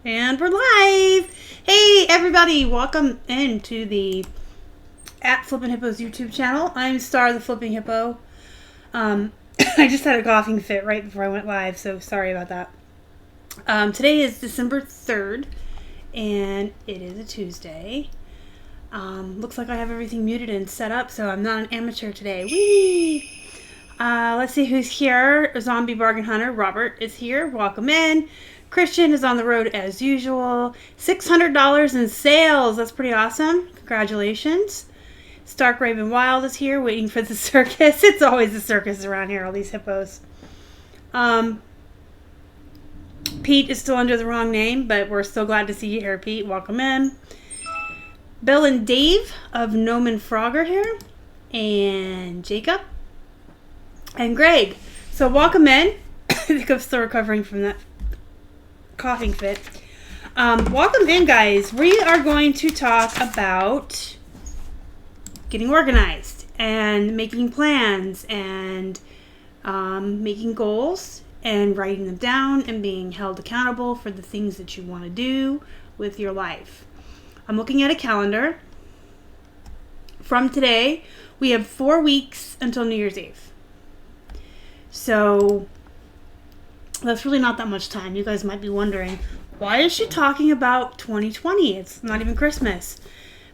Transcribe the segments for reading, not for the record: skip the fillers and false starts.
And we're live. Hey everybody, welcome into the Flippin Hippos YouTube channel. I'm Star the Flipping Hippo. I just had a coughing fit right before I went live, so sorry about that. Today is December 3rd, and it is a Tuesday. Looks like I have everything muted and set up, so I'm not an amateur today. Whee! Let's see who's here. Zombie Bargain Hunter, Robert is here. Welcome in. Christian is on the road as usual. $600 in sales. That's pretty awesome. Congratulations. Stark Raven Wild is here waiting for the circus. It's always a circus around here, all these hippos. Pete is still under the wrong name, but we're still glad to see you here, Pete. Welcome in. Bill and Dave of Gnome and Frog are here. And Jacob. And Greg. So welcome in. I think I'm still recovering from that coughing fit. Welcome in, guys. We are going to talk about getting organized and making plans and making goals and writing them down and being held accountable for the things that you want to do with your life. I'm looking at a calendar. From today, we have 4 weeks until New Year's Eve. So that's really not that much time. You guys might be wondering, why is she talking about 2020? It's not even Christmas.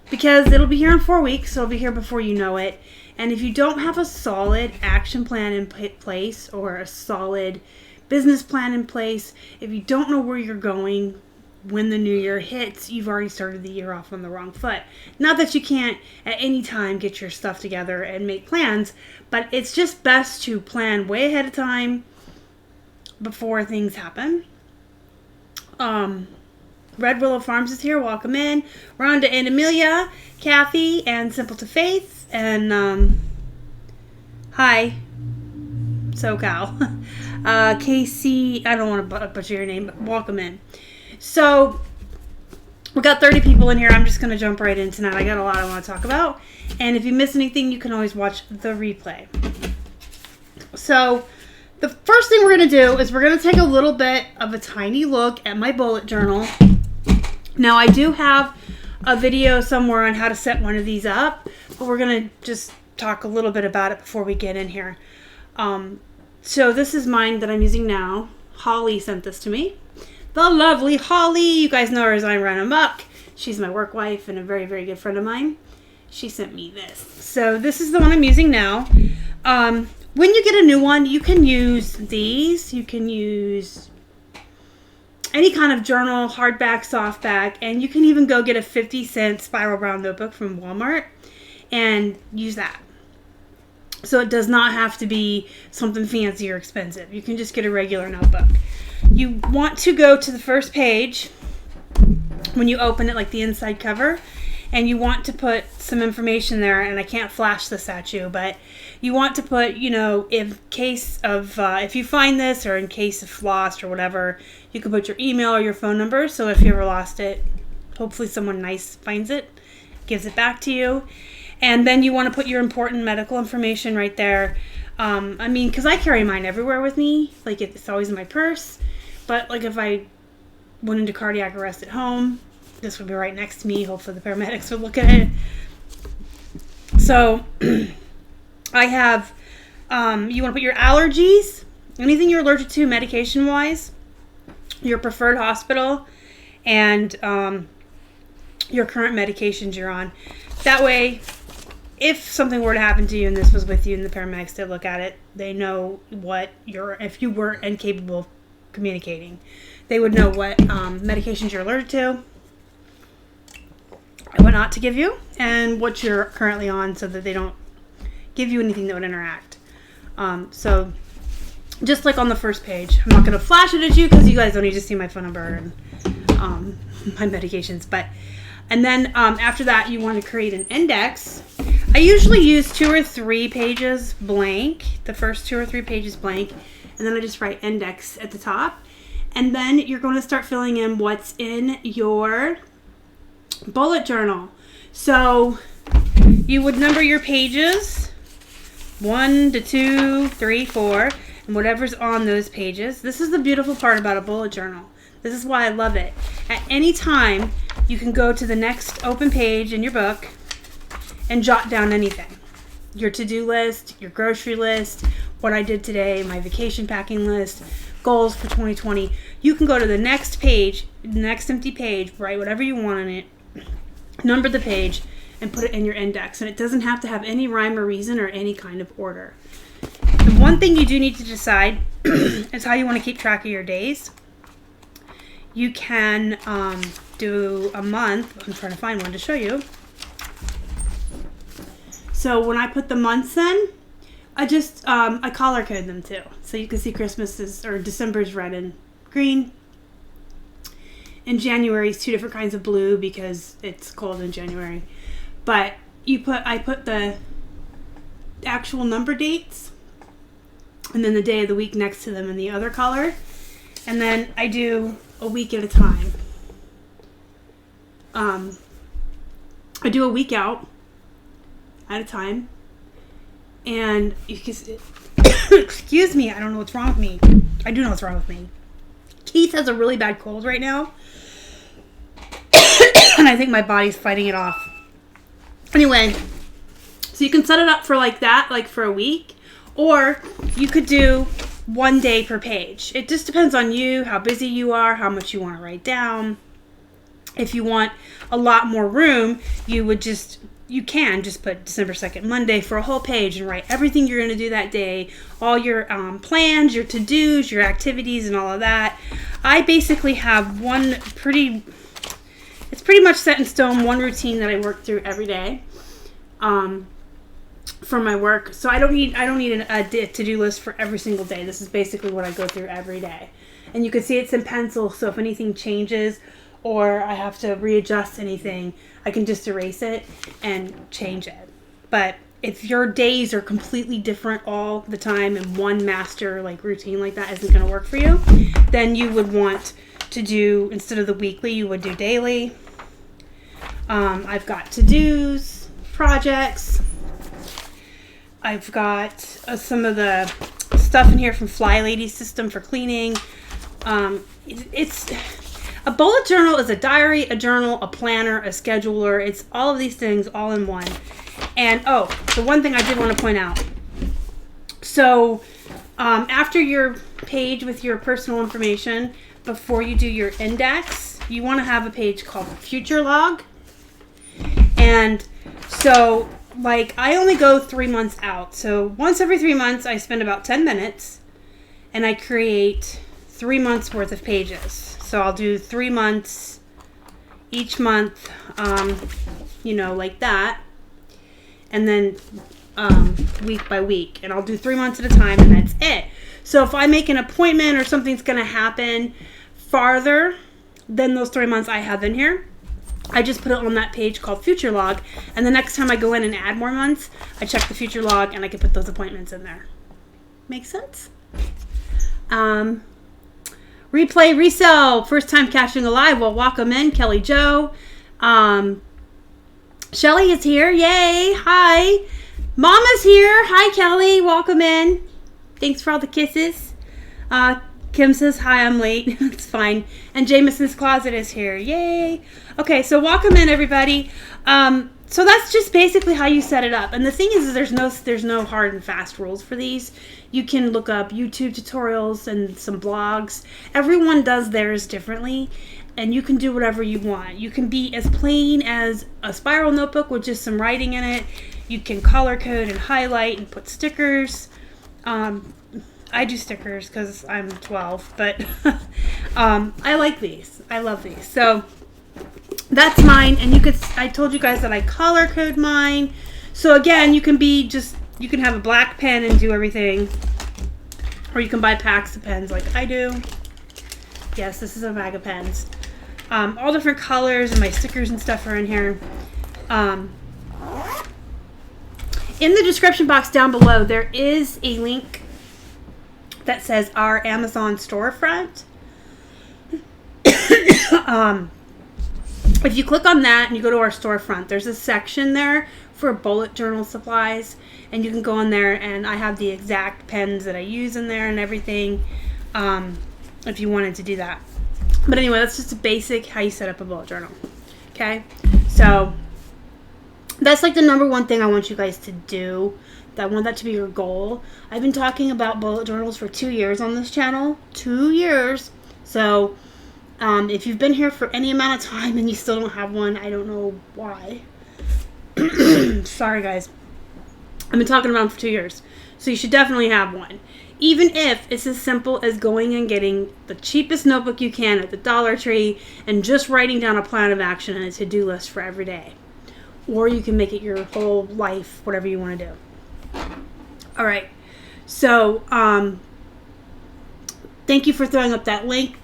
Because it'll be here in 4 weeks, so it'll be here before you know it. And if you don't have a solid action plan in place or a solid business plan in place, if you don't know where you're going when the new year hits, you've already started the year off on the wrong foot. Not that you can't at any time get your stuff together and make plans, but it's just best to plan way ahead of time before things happen. Red Willow Farms is here. Welcome in. Rhonda and Amelia, Kathy, and Simple to Faith, and hi, SoCal. Casey, I don't want to butcher your name, but welcome in. So we got 30 people in here. I'm just going to jump right in tonight. I got a lot I want to talk about, and if you miss anything, you can always watch the replay. So the first thing we're going to do is we're going to take a little bit of a tiny look at my bullet journal. Now, I do have a video somewhere on how to set one of these up, but we're going to just talk a little bit about it before we get in here. So this is mine that I'm using now. Holly sent this to me. The lovely Holly. You guys know her as I Run Amok. She's my work wife and a very, very good friend of mine. She sent me this. So this is the one I'm using now. When you get a new one, you can use these. You can use any kind of journal, hardback, softback, and you can even go get a 50-cent spiral bound notebook from Walmart and use that. So it does not have to be something fancy or expensive. You can just get a regular notebook. You want to go to the first page when you open it, like the inside cover, and you want to put some information there, and I can't flash this at you, but you want to put, in case of, if you find this or in case of lost or whatever, you can put your email or your phone number, so if you ever lost it, hopefully someone nice finds it, gives it back to you. And then you want to put your important medical information right there. Because I carry mine everywhere with me, like it's always in my purse, but like if I went into cardiac arrest at home, this would be right next to me. Hopefully the paramedics would look at it. So I have, you want to put your allergies, anything you're allergic to medication wise, your preferred hospital, and your current medications you're on. That way, if something were to happen to you and this was with you and the paramedics did look at it, they know what if you were incapable of communicating, they would know what medications you're allergic to, what not to give you, and what you're currently on so that they don't give you anything that would interact. So just like on the first page, I'm not going to flash it at you because you guys don't need to see my phone number and my medications. And then after that, you want to create an index. I usually use 2 or 3 pages blank, the first 2 or 3 pages blank, and then I just write index at the top. And then you're going to start filling in what's in your bullet journal. So you would number your pages 1 to 2, 3, 4, and whatever's on those pages. This is the beautiful part about a bullet journal. This is why I love it. At any time, you can go to the next open page in your book and jot down anything. Your to-do list, your grocery list, what I did today, my vacation packing list, goals for 2020. You can go to the next page, the next empty page, write whatever you want on it, number the page, and put it in your index. And it doesn't have to have any rhyme or reason or any kind of order. The one thing you do need to decide is how you want to keep track of your days. You can do a month. I'm trying to find one to show you. So when I put the months in, I just I color code them too. So you can see December's red and green. And January is 2 different kinds of blue because it's cold in January. But I put the actual number dates and then the day of the week next to them in the other color. And then I do a week at a time. I do a week out at a time. And you can excuse me, I don't know what's wrong with me. I do know what's wrong with me. Keith has a really bad cold right now. And I think my body's fighting it off. Anyway, so you can set it up for like that, like for a week. Or you could do 1 day per page. It just depends on you, how busy you are, how much you want to write down. If you want a lot more room, you can just put December 2nd, Monday for a whole page and write everything you're going to do that day, all your plans, your to-dos, your activities, and all of that. I basically have it's pretty much set in stone, one routine that I work through every day for my work. So I don't need a to-do list for every single day. This is basically what I go through every day. And you can see it's in pencil, so if anything changes or I have to readjust anything, I can just erase it and change it. But if your days are completely different all the time and one master routine like that isn't going to work for you, then you would want to do, instead of the weekly, you would do daily. I've got to-dos, projects. I've got some of the stuff in here from Fly Lady's system for cleaning. It's a bullet journal is a diary, a journal, a planner, a scheduler. It's all of these things all in one. And the one thing I did want to point out. So after your page with your personal information, before you do your index, you want to have a page called Future Log. And so I only go 3 months out. So once every 3 months, I spend about 10 minutes and I create 3 months worth of pages. So I'll do 3 months each month, like that. And then week by week. And I'll do 3 months at a time and that's it. So if I make an appointment or something's going to happen farther than those 3 months I have in here, I just put it on that page called Future Log. And the next time I go in and add more months, I check the Future Log and I can put those appointments in there. Make sense? Replay, resell, first time catching a live. Well, welcome in, Kelly Joe. Shelly is here. Yay. Hi. Mama's here. Hi, Kelly. Welcome in. Thanks for all the kisses. Kim says, hi, I'm late. It's fine. And Jameson's Closet is here. Yay. Okay, so welcome in, everybody. So that's just basically how you set it up. And the thing is there's no hard and fast rules for these. You can look up YouTube tutorials and some blogs. Everyone does theirs differently. And you can do whatever you want. You can be as plain as a spiral notebook with just some writing in it. You can color code and highlight and put stickers. I do stickers because I'm 12, but I like these. I love these. So that's mine. And I told you guys that I color code mine. So again, you can have a black pen and do everything. Or you can buy packs of pens like I do. Yes, this is a bag of pens. All different colors, and my stickers and stuff are in here. In the description box down below, there is a link that says our Amazon storefront. If you click on that and you go to our storefront, there's a section there for bullet journal supplies, and you can go in there and I have the exact pens that I use in there and everything, if you wanted to do that. But anyway, that's just a basic how you set up a bullet journal. Okay? So that's like the number one thing I want you guys to do. I want that to be your goal. I've been talking about bullet journals for 2 years on this channel. 2 years. So if you've been here for any amount of time and you still don't have one, I don't know why. Sorry, guys. I've been talking about them for 2 years. So you should definitely have one. Even if it's as simple as going and getting the cheapest notebook you can at the Dollar Tree and just writing down a plan of action and a to-do list for every day. Or you can make it your whole life, whatever you want to do. All right. So, thank you for throwing up that link.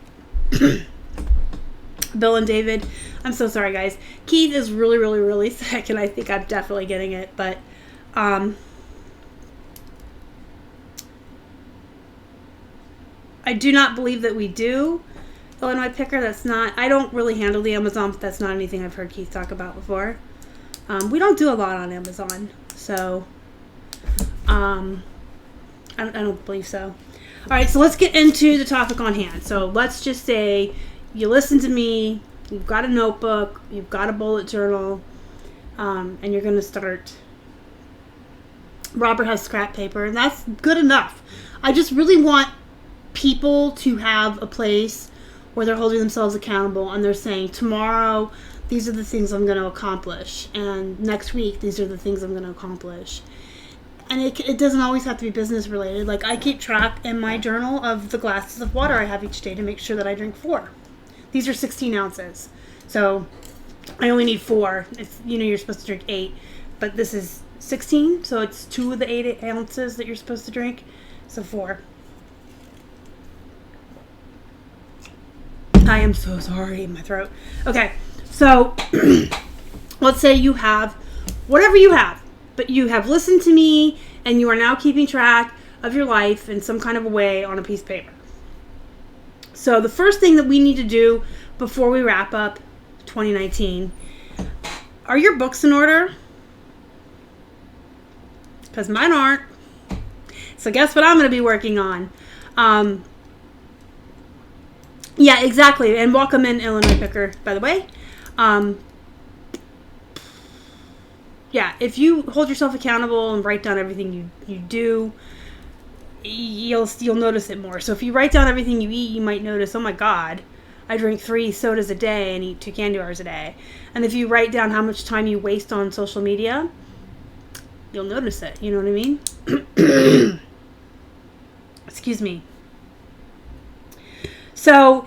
Bill and David. I'm so sorry, guys. Keith is really, really, really sick, and I think I'm definitely getting it. But, I do not believe that we do Illinois Picker. That's not, I don't really handle the Amazon, but that's not anything I've heard Keith talk about before. We don't do a lot on Amazon, so I don't believe so. All right, so let's get into the topic on hand. So let's just say you listen to me, you've got a notebook, you've got a bullet journal, and you're going to start. Robert has scrap paper, and that's good enough. I just really want people to have a place where they're holding themselves accountable and they're saying, tomorrow, these are the things I'm going to accomplish, and next week, these are the things I'm going to accomplish. And it doesn't always have to be business related. Like, I keep track in my journal of the glasses of water I have each day to make sure that I drink 4. These are 16 ounces. So I only need 4. It's, you're supposed to drink 8, but this is 16. So it's 2 of the 8 ounces that you're supposed to drink. So 4. I am so sorry in my throat. Okay. So let's say you have whatever you have, but you have listened to me and you are now keeping track of your life in some kind of a way on a piece of paper. So the first thing that we need to do before we wrap up 2019, are your books in order? Because mine aren't. So guess what I'm going to be working on? Yeah, exactly. And welcome in, Illinois Picker, by the way. Yeah, if you hold yourself accountable and write down everything you do, you'll notice it more. So if you write down everything you eat, you might notice, oh my God, I drink 3 sodas a day and eat 2 candy bars a day. And if you write down how much time you waste on social media, you'll notice it. You know what I mean? Excuse me. So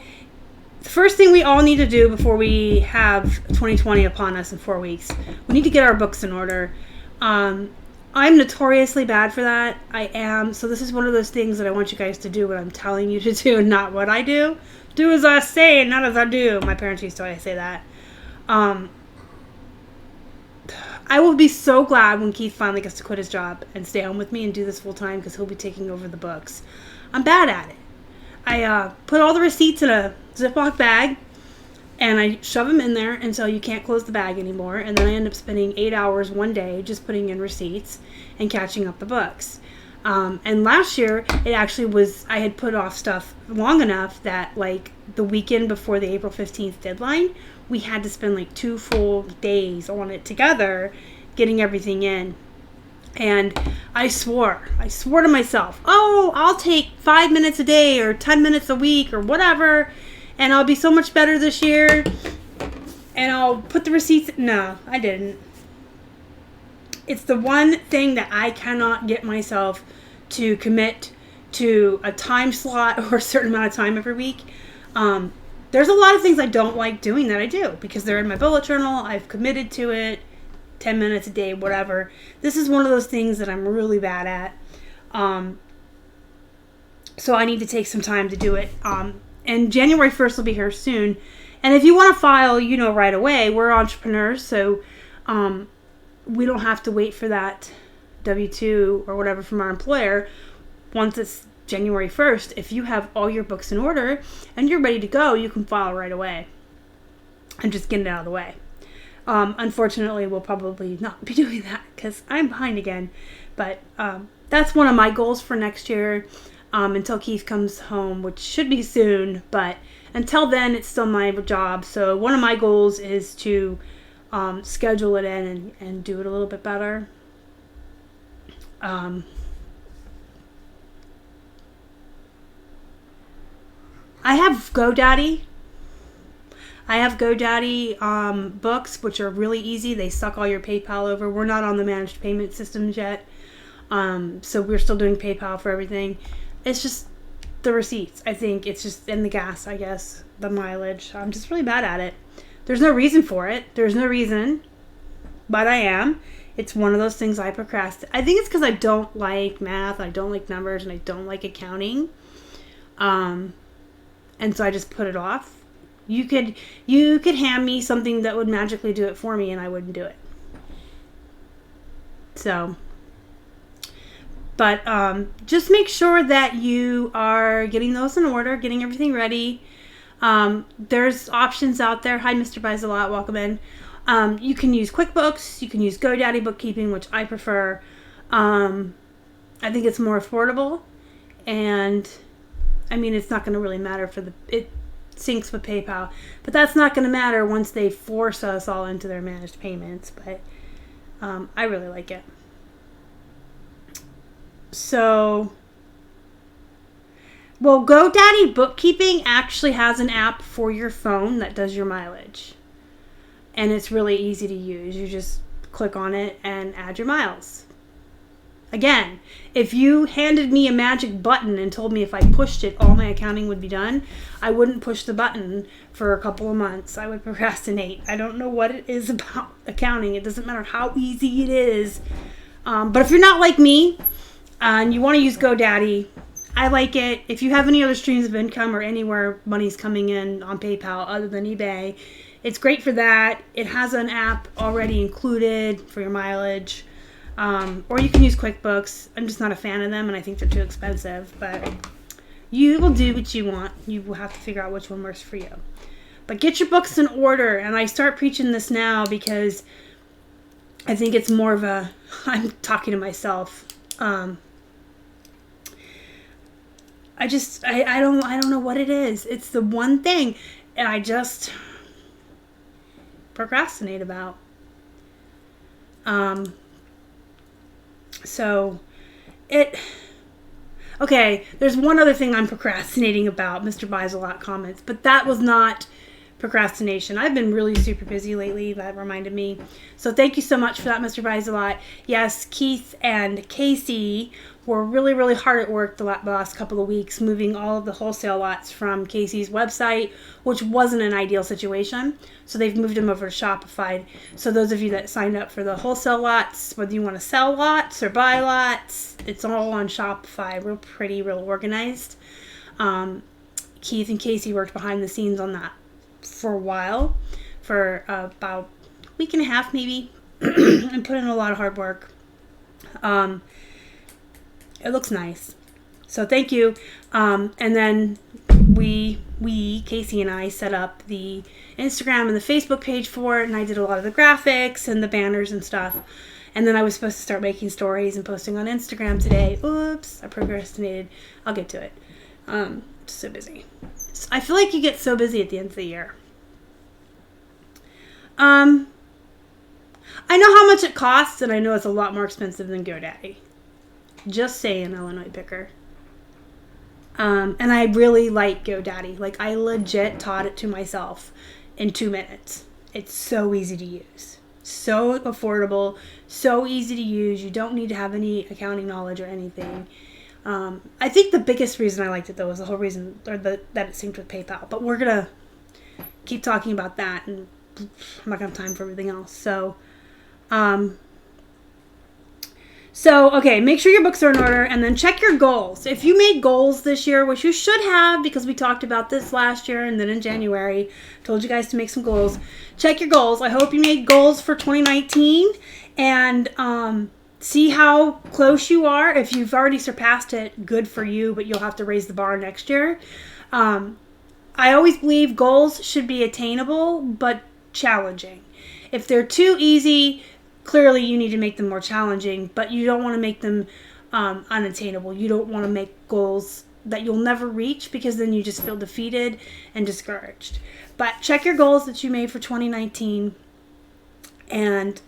the first thing we all need to do before we have 2020 upon us in 4 weeks, we need to get our books in order. I'm notoriously bad for that. I am. So this is one of those things that I want you guys to do what I'm telling you to do and not what I do. Do as I say and not as I do. My parents used to always say that. I will be so glad when Keith finally gets to quit his job and stay home with me and do this full time, because he'll be taking over the books. I'm bad at it. I put all the receipts in a Ziploc bag, and I shove them in there until you can't close the bag anymore, and then I end up spending 8 hours one day just putting in receipts and catching up the books. And last year, it actually was, I had put off stuff long enough that, like, the weekend before the April 15th deadline, we had to spend, like, 2 full days on it together, getting everything in. And I swore to myself, oh, I'll take 5 minutes a day or 10 minutes a week or whatever, and I'll be so much better this year, and I'll put the receipts. No, I didn't. It's the one thing that I cannot get myself to commit to a time slot or a certain amount of time every week. There's a lot of things I don't like doing that I do because they're in my bullet journal. I've committed to it. 10 minutes a day, whatever. This is one of those things that I'm really bad at. So I need to take some time to do it. And January 1st will be here soon. And if you want to file, right away, we're entrepreneurs, so we don't have to wait for that W-2 or whatever from our employer. Once it's January 1st, if you have all your books in order and you're ready to go, you can file right away and just get it out of the way. Unfortunately, we'll probably not be doing that because I'm behind again. But that's one of my goals for next year. until Keith comes home, which should be soon. But until then, it's still my job. So one of my goals is to schedule it in and do it a little bit better. I have GoDaddy. Books, which are really easy. They suck all your PayPal over. We're not on the managed payment systems yet. So we're still doing PayPal for everything. It's just the receipts. I think it's just in the gas, I guess, the mileage. I'm just really bad at it. There's no reason for it. There's no reason, but I am. It's one of those things I procrastinate. I think it's because I don't like math, I don't like numbers, and I don't like accounting. And so I just put it off. You could hand me something that would magically do it for me, and I wouldn't do it. So, but just make sure that you are getting those in order, getting everything ready. There's options out there. Hi, Mr. Buys a Lot. Welcome in. You can use QuickBooks. You can use GoDaddy bookkeeping, which I prefer. I think it's more affordable, and I mean, it's not going to really matter it syncs with PayPal, but that's not going to matter once they force us all into their managed payments. But I really like it. So, well, GoDaddy bookkeeping actually has an app for your phone that does your mileage, and it's really easy to use. You just click on it and add your miles. Again, if you handed me a magic button and told me if I pushed it, all my accounting would be done, I wouldn't push the button for a couple of months. I would procrastinate. I don't know what it is about accounting. It doesn't matter how easy it is. But if you're not like me and you want to use GoDaddy, I like it. If you have any other streams of income or anywhere money's coming in on PayPal other than eBay, it's great for that. It has an app already included for your mileage. Or you can use QuickBooks. I'm just not a fan of them, and I think they're too expensive. But you will do what you want. You will have to figure out which one works for you. But get your books in order. And I start preaching this now because I think it's more of a, I'm talking to myself. I don't know what it is. It's the one thing and I just procrastinate about. Okay, there's one other thing I'm procrastinating about. Mr. Buys a Lot comments, but that was not procrastination. I've been really super busy lately. That reminded me. So thank you so much for that, Mr. Buys a Lot. Yes, Keith and Casey were really, really hard at work the last couple of weeks, moving all of the wholesale lots from Casey's website, which wasn't an ideal situation. So they've moved them over to Shopify. So those of you that signed up for the wholesale lots, whether you want to sell lots or buy lots, it's all on Shopify. Real pretty, real organized. Keith and Casey worked behind the scenes on that for a while, for about a week and a half maybe, and put in a lot of hard work. It looks nice. So thank you. And then we, Casey and I, set up the Instagram and the Facebook page for it, and I did a lot of the graphics and the banners and stuff. And then I was supposed to start making stories and posting on Instagram today. Oops, I procrastinated. I'll get to it. So busy. I feel like you get so busy at the end of the year. I know how much it costs, and I know it's a lot more expensive than GoDaddy. Just saying, Illinois picker. And I really like GoDaddy. Like, I legit taught it to myself in 2 minutes. It's so easy to use. So affordable. So easy to use. You don't need to have any accounting knowledge or anything. I think the biggest reason I liked it, though, was the whole reason that it synced with PayPal. But we're going to keep talking about that, and I'm not going to have time for everything else. So, okay, make sure your books are in order, and then check your goals. If you made goals this year, which you should have because we talked about this last year and then in January, told you guys to make some goals. Check your goals. I hope you made goals for 2019 and see how close you are. If you've already surpassed it, good for you, but you'll have to raise the bar next year. I always believe goals should be attainable, but challenging. If they're too easy, clearly you need to make them more challenging, but you don't want to make them unattainable. You don't want to make goals that you'll never reach, because then you just feel defeated and discouraged. But check your goals that you made for 2019 and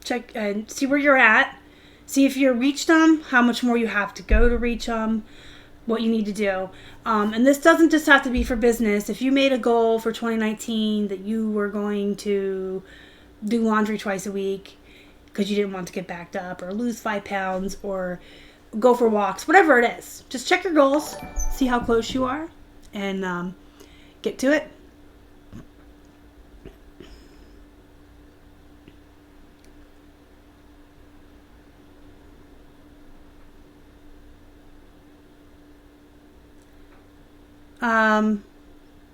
check and see where you're at. See if you reached them, how much more you have to go to reach them, what you need to do. And this doesn't just have to be for business. If you made a goal for 2019 that you were going to do laundry twice a week because you didn't want to get backed up, or lose 5 pounds, or go for walks, whatever it is, just check your goals, see how close you are, and get to it.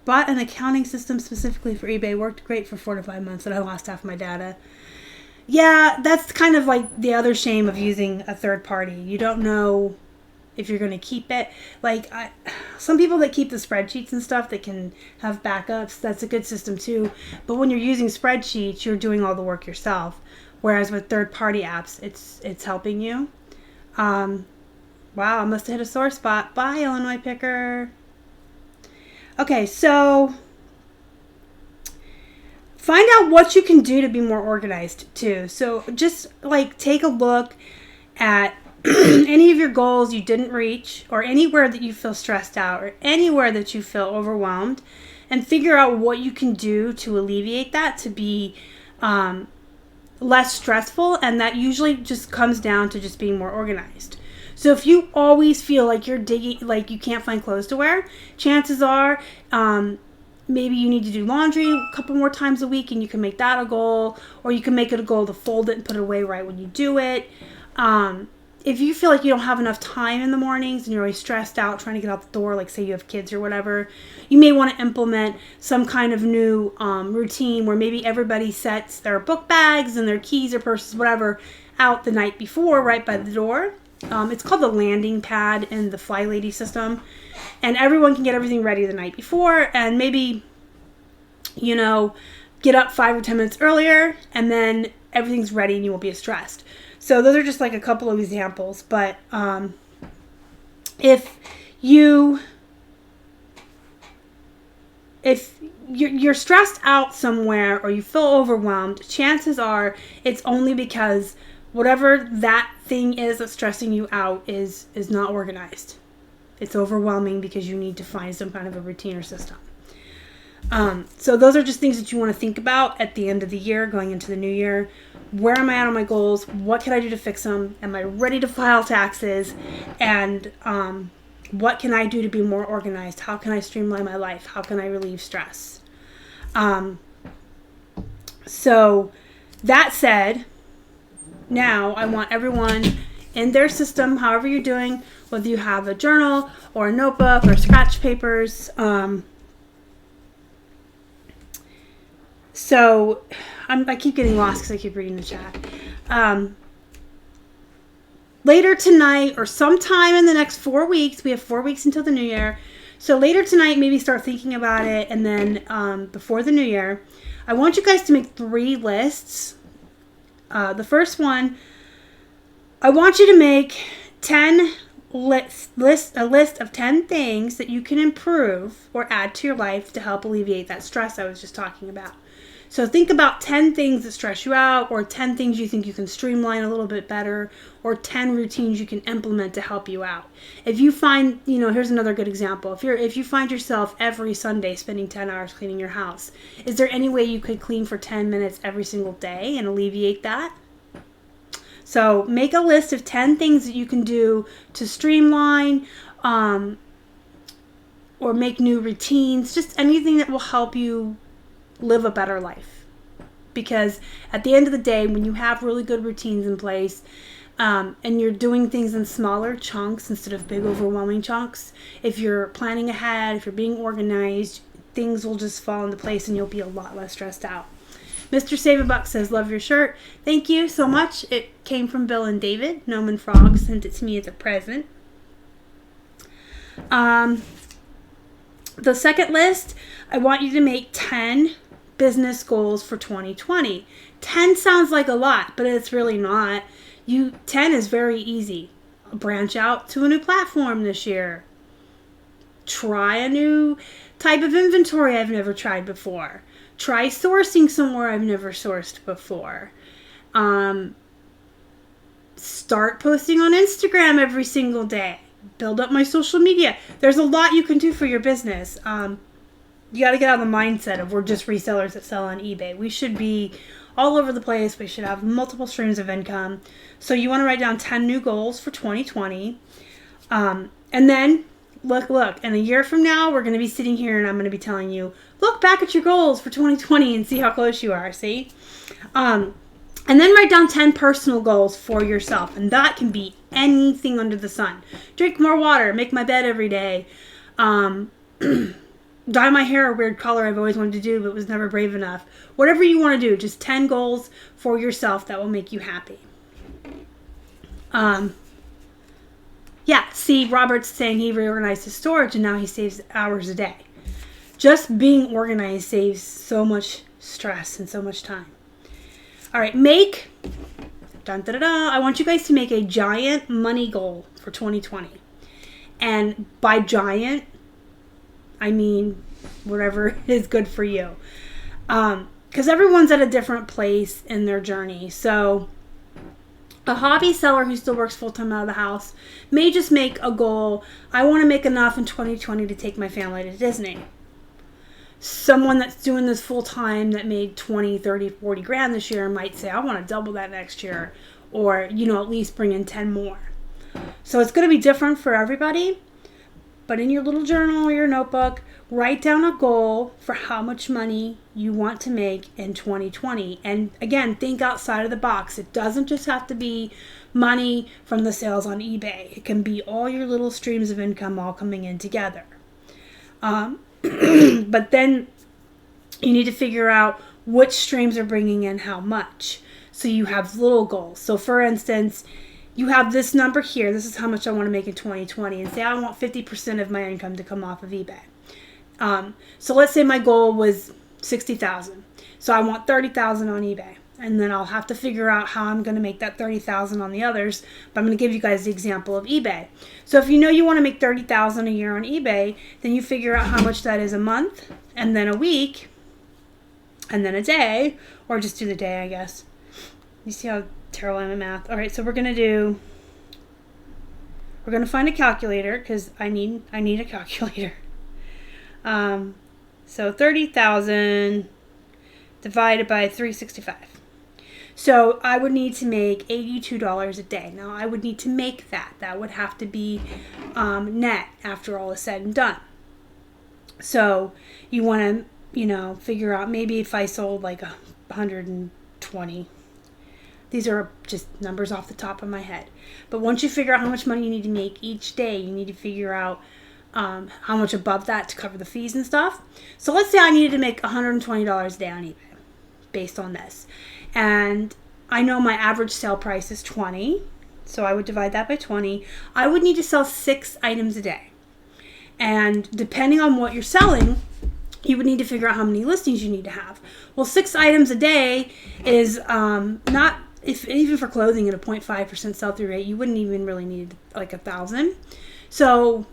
Bought an accounting system specifically for eBay. Worked great for 4 to 5 months, and I lost half my data. Yeah, that's kind of like the other shame of using a third party. You don't know if you're going to keep it. Like, some people that keep the spreadsheets and stuff, that can have backups, that's a good system too. But when you're using spreadsheets, you're doing all the work yourself. Whereas with third party apps, it's helping you. Wow, I must have hit a sore spot. Bye, Illinois Picker. Okay, so find out what you can do to be more organized too. So just like take a look at any of your goals you didn't reach, or anywhere that you feel stressed out, or anywhere that you feel overwhelmed, and figure out what you can do to alleviate that, to be less stressful. And that usually just comes down to just being more organized. So if you always feel like you're digging, like you can't find clothes to wear, chances are maybe you need to do laundry a couple more times a week, and you can make that a goal. Or you can make it a goal to fold it and put it away right when you do it. If you feel like you don't have enough time in the mornings and you're always stressed out trying to get out the door, like say you have kids or whatever, you may want to implement some kind of new routine where maybe everybody sets their book bags and their keys or purses, whatever, out the night before, right by the door. It's called the landing pad in the Fly Lady system. And everyone can get everything ready the night before, and maybe, get up 5 or 10 minutes earlier, and then everything's ready and you won't be as stressed. So those are just like a couple of examples. But if you're stressed out somewhere, or you feel overwhelmed, chances are it's only because whatever that thing is that's stressing you out is not organized. It's overwhelming because you need to find some kind of a routine or system. So those are just things that you want to think about at the end of the year, going into the new year. Where am I at on my goals? What can I do to fix them? Am I ready to file taxes? And what can I do to be more organized? How can I streamline my life? How can I relieve stress? So that said, now I want everyone in their system, however you're doing, whether you have a journal or a notebook or scratch papers. So I keep getting lost because I keep reading the chat. Later tonight, or sometime in the next 4 weeks, we have 4 weeks until the new year. So later tonight, maybe start thinking about it. And then before the new year, I want you guys to make 3 lists. The first one, I want you to make a list of 10 things that you can improve or add to your life to help alleviate that stress I was just talking about. So think about 10 things that stress you out, or 10 things you think you can streamline a little bit better, or 10 routines you can implement to help you out. If you find, here's another good example. If you find yourself every Sunday spending 10 hours cleaning your house, is there any way you could clean for 10 minutes every single day and alleviate that? So make a list of 10 things that you can do to streamline, or make new routines, just anything that will help you live a better life. Because at the end of the day, when you have really good routines in place, and you're doing things in smaller chunks instead of big overwhelming chunks, if you're planning ahead, if you're being organized, things will just fall into place and you'll be a lot less stressed out. Mr. Save-A-Buck says, love your shirt. Thank you so much. It came from Bill and David. Noman Frog sent it to me as a present. The second list, I want you to make 10 business goals for 2020. 10 sounds like a lot, but it's really not. 10 is very easy. Branch out to a new platform this year. Try a new type of inventory I've never tried before. Try sourcing somewhere I've never sourced before. Start posting on Instagram every single day. Build up my social media. There's a lot you can do for your business. You got to get out of the mindset of we're just resellers that sell on eBay. We should be all over the place. We should have multiple streams of income. So you want to write down 10 new goals for 2020. And then look, and a year from now, we're going to be sitting here and I'm going to be telling you, look back at your goals for 2020 and see how close you are. See? And then write down 10 personal goals for yourself. And that can be anything under the sun. Drink more water, make my bed every day, dye my hair a weird color I've always wanted to do but was never brave enough. Whatever you want to do, just 10 goals for yourself that will make you happy. Yeah, see, Robert's saying he reorganized his storage and now he saves hours a day. Just being organized saves so much stress and so much time. All right, I want you guys to make a giant money goal for 2020. And by giant, I mean whatever is good for you. Because everyone's at a different place in their journey. So a hobby seller who still works full-time out of the house may just make a goal, I want to make enough in 2020 to take my family to Disney. Someone that's doing this full-time that made 20, 30, 40 grand this year might say, I want to double that next year. Or, at least bring in 10 more. So it's going to be different for everybody. But in your little journal or your notebook, write down a goal for how much money you want to make in 2020. And again, think outside of the box. It doesn't just have to be money from the sales on eBay. It can be all your little streams of income all coming in together. But then you need to figure out which streams are bringing in how much. So you have little goals. So for instance, you have this number here. This is how much I want to make in 2020. And say I want 50% of my income to come off of eBay. So let's say my goal was $60,000. So I want $30,000 on eBay. And then I'll have to figure out how I'm going to make that $30,000 on the others. But I'm going to give you guys the example of eBay. So if you want to make $30,000 a year on eBay, then you figure out how much that is a month, and then a week, and then a day, or just do the day, I guess. You see how terrible I am at math? All right, so we're going to find a calculator because I need a calculator. So 30,000 divided by 365. So I would need to make $82 a day. Now I would need to make that. That would have to be net after all is said and done. So you want to, figure out maybe if I sold like 120. These are just numbers off the top of my head. But once you figure out how much money you need to make each day, you need to figure out how much above that to cover the fees and stuff. So let's say I needed to make $120 a day on eBay based on this. And I know my average sale price is 20. So I would divide that by 20. I would need to sell 6 items a day. And depending on what you're selling, you would need to figure out how many listings you need to have. Well, 6 items a day is not, even for clothing at a 0.5% sell-through rate, you wouldn't even really need like 1,000. So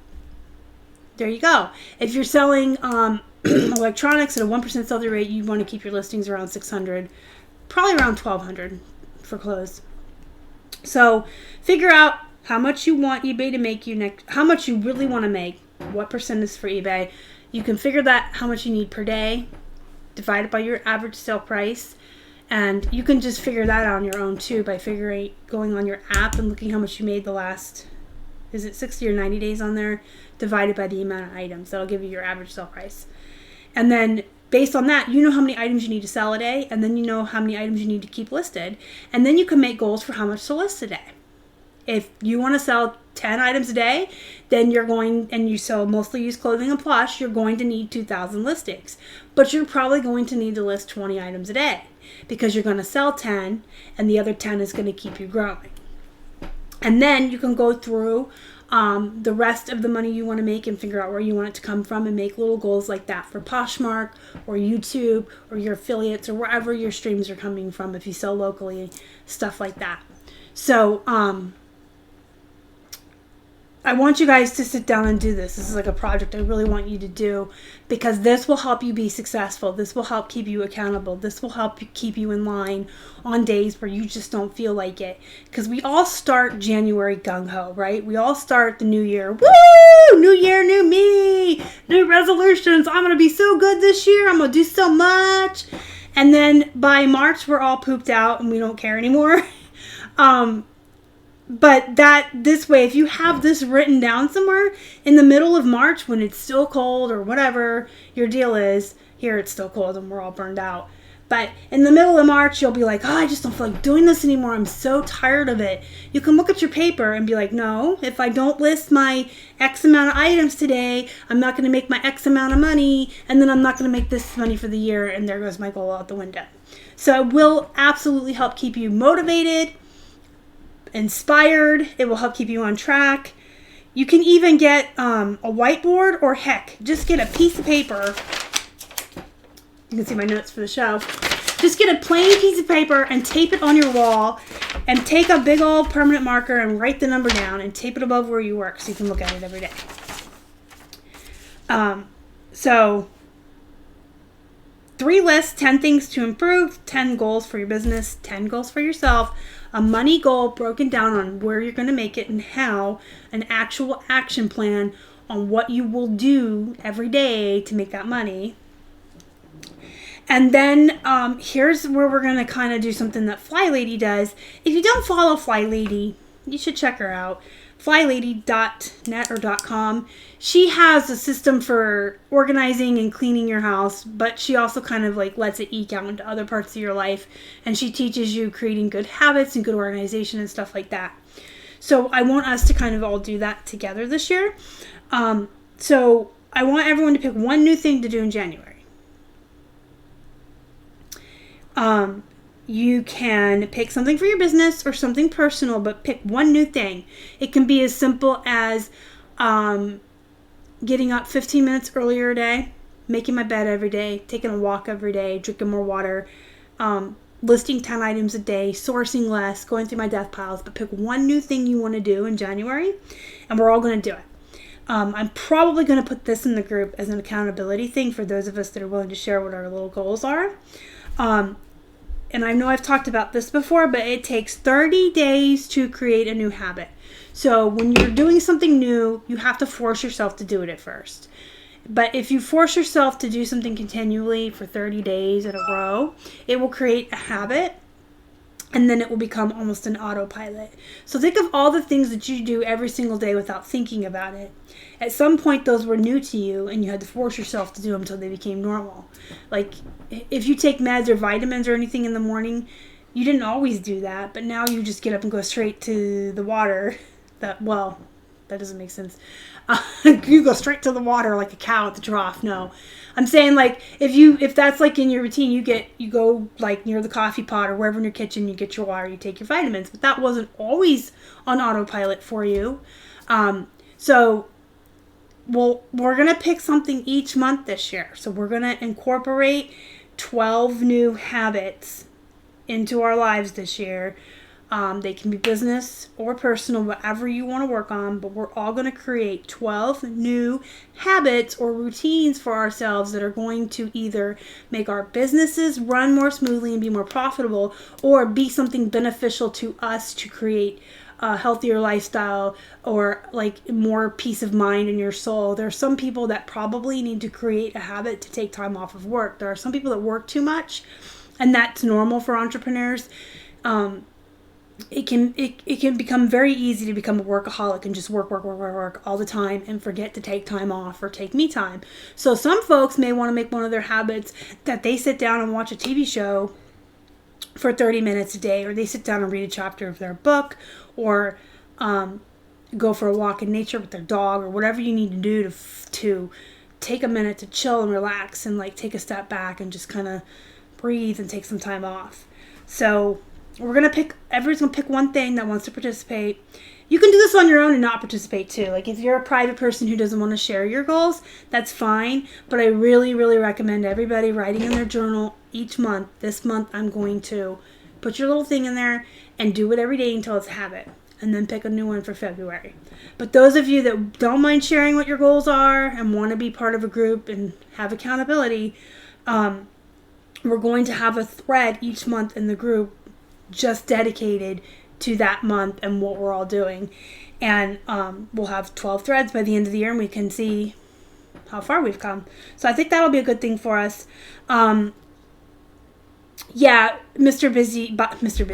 there you go. If you're selling electronics at a 1% sell-through rate, you want to keep your listings around 600, probably around 1,200 for clothes. So figure out how much you want eBay to make you how much you really want to make, what percent is for eBay. You can figure that how much you need per day, divide it by your average sale price, and you can just figure that out on your own too by going on your app and looking how much you made the last, is it 60 or 90 days on there, divided by the amount of items. That'll give you your average sale price. And then based on that, you know how many items you need to sell a day, and then you know how many items you need to keep listed, and then you can make goals for how much to list a day. If you want to sell 10 items a day, then and you sell mostly used clothing and plush, you're going to need 2,000 listings. But you're probably going to need to list 20 items a day because you're going to sell 10 and the other 10 is going to keep you growing. And then you can go through the rest of the money you want to make and figure out where you want it to come from, and make little goals like that for Poshmark or YouTube or your affiliates or wherever your streams are coming from if you sell locally, stuff like that. So I want you guys to sit down and do this. This is like a project I really want you to do, because this will help you be successful. This will help keep you accountable. This will help keep you in line on days where you just don't feel like it. Because we all start January gung-ho, right? We all start the new year. Woo! New year, new me! New resolutions. I'm going to be so good this year. I'm going to do so much. And then by March, we're all pooped out and we don't care anymore. But this way, if you have this written down somewhere in the middle of March when it's still cold or whatever your deal is, here it's still cold and we're all burned out. But in the middle of March, you'll be like, oh, I just don't feel like doing this anymore. I'm so tired of it. You can look at your paper and be like, no, if I don't list my X amount of items today, I'm not going to make my X amount of money, and then I'm not going to make this money for the year, and there goes my goal out the window. So it will absolutely help keep you motivated, inspired. It will help keep you on track. You can even get a whiteboard, or heck, just get a piece of paper. You can see my notes for the show. Just get a plain piece of paper and tape it on your wall, and take a big old permanent marker and write the number down and tape it above where you work so you can look at it every day. So 3 lists, 10 things to improve, 10 goals for your business, 10 goals for yourself, a money goal broken down on where you're going to make it and how, an actual action plan on what you will do every day to make that money. And then here's where we're going to kind of do something that Fly Lady does. If you don't follow Fly Lady, you should check her out. flylady.net or .com. She has a system for organizing and cleaning your house, but she also kind of like lets it eke out into other parts of your life, and she teaches you creating good habits and good organization and stuff like that. So I want us to kind of all do that together this year. So I want everyone to pick one new thing to do in January. You can pick something for your business or something personal, but pick one new thing. It can be as simple as getting up 15 minutes earlier a day, making my bed every day, taking a walk every day, drinking more water, listing 10 items a day, sourcing less, going through my death piles. But pick one new thing you want to do in January, and we're all going to do it. I'm probably going to put this in the group as an accountability thing for those of us that are willing to share what our little goals are. And I know I've talked about this before, but it takes 30 days to create a new habit. So when you're doing something new, you have to force yourself to do it at first. But if you force yourself to do something continually for 30 days in a row, it will create a habit, and then it will become almost an autopilot. So think of all the things that you do every single day without thinking about it. At some point, those were new to you, and you had to force yourself to do them until they became normal. Like, if you take meds or vitamins or anything in the morning, you didn't always do that, but now you just get up and go straight to the water. That doesn't make sense. You go straight to the water like a cow at the trough. No, I'm saying, like, if that's like in your routine, you go like near the coffee pot or wherever in your kitchen, you get your water, you take your vitamins, but that wasn't always on autopilot for you. Well, we're going to pick something each month this year. So we're going to incorporate 12 new habits into our lives this year. They can be business or personal, whatever you want to work on, but we're all going to create 12 new habits or routines for ourselves that are going to either make our businesses run more smoothly and be more profitable, or be something beneficial to us to create a healthier lifestyle or like more peace of mind in your soul. There are some people that probably need to create a habit to take time off of work. There are some people that work too much, and that's normal for entrepreneurs. It can become very easy to become a workaholic and just work all the time and forget to take time off or take me time. So some folks may want to make one of their habits that they sit down and watch a TV show for 30 minutes a day, or they sit down and read a chapter of their book, or go for a walk in nature with their dog, or whatever you need to do to take a minute to chill and relax and like take a step back and just kind of breathe and take some time off. So everyone's going to pick one thing that wants to participate. You can do this on your own and not participate too. Like if you're a private person who doesn't want to share your goals, that's fine. But I really, really recommend everybody writing in their journal each month. This month I'm going to put your little thing in there and do it every day until it's a habit. And then pick a new one for February. But those of you that don't mind sharing what your goals are and want to be part of a group and have accountability, we're going to have a thread each month in the group just dedicated to that month and what we're all doing. And we'll have 12 threads by the end of the year, and we can see how far we've come. So I think that'll be a good thing for us. Yeah, Mr. Busybot, Mr.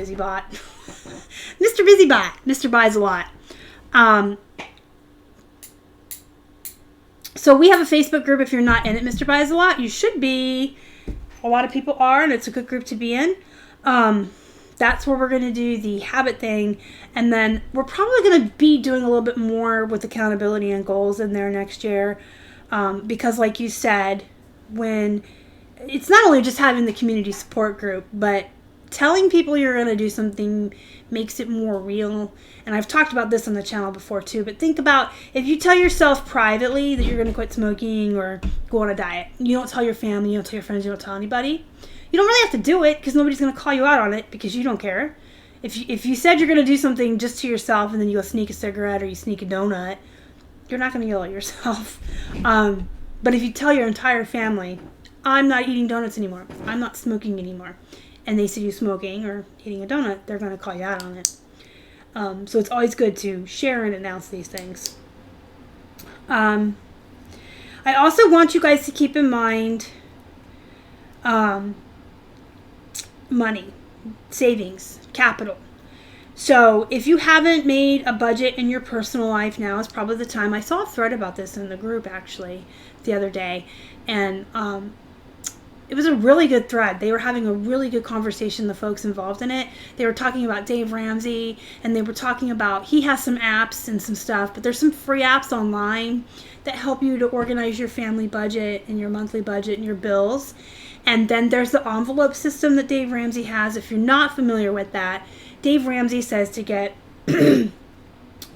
Buys a Lot. So we have a Facebook group. If you're not in it, Mr. Buys a Lot, you should be. A lot of people are, and it's a good group to be in. That's where we're going to do the habit thing. And then we're probably going to be doing a little bit more with accountability and goals in there next year. Because like you said, when it's not only just having the community support group, but telling people you're going to do something makes it more real. And I've talked about this on the channel before too, but think about if you tell yourself privately that you're going to quit smoking or go on a diet. You don't tell your family, you don't tell your friends, you don't tell anybody. You don't really have to do it because nobody's going to call you out on it because you don't care. If you said you're going to do something just to yourself and then you go sneak a cigarette or you sneak a donut, you're not going to yell at yourself. But if you tell your entire family, I'm not eating donuts anymore, I'm not smoking anymore, and they see you smoking or eating a donut, they're going to call you out on it. So it's always good to share and announce these things. I also want you guys to keep in mind money, savings, capital. So if you haven't made a budget in your personal life, now is probably the time. I saw a thread about this in the group actually the other day, and it was a really good thread. They were having a really good conversation, the folks involved in it. They were talking about Dave Ramsey, and they were talking about, he has some apps and some stuff, but there's some free apps online that help you to organize your family budget and your monthly budget and your bills. And then there's the envelope system that Dave Ramsey has. If you're not familiar with that, Dave Ramsey says to get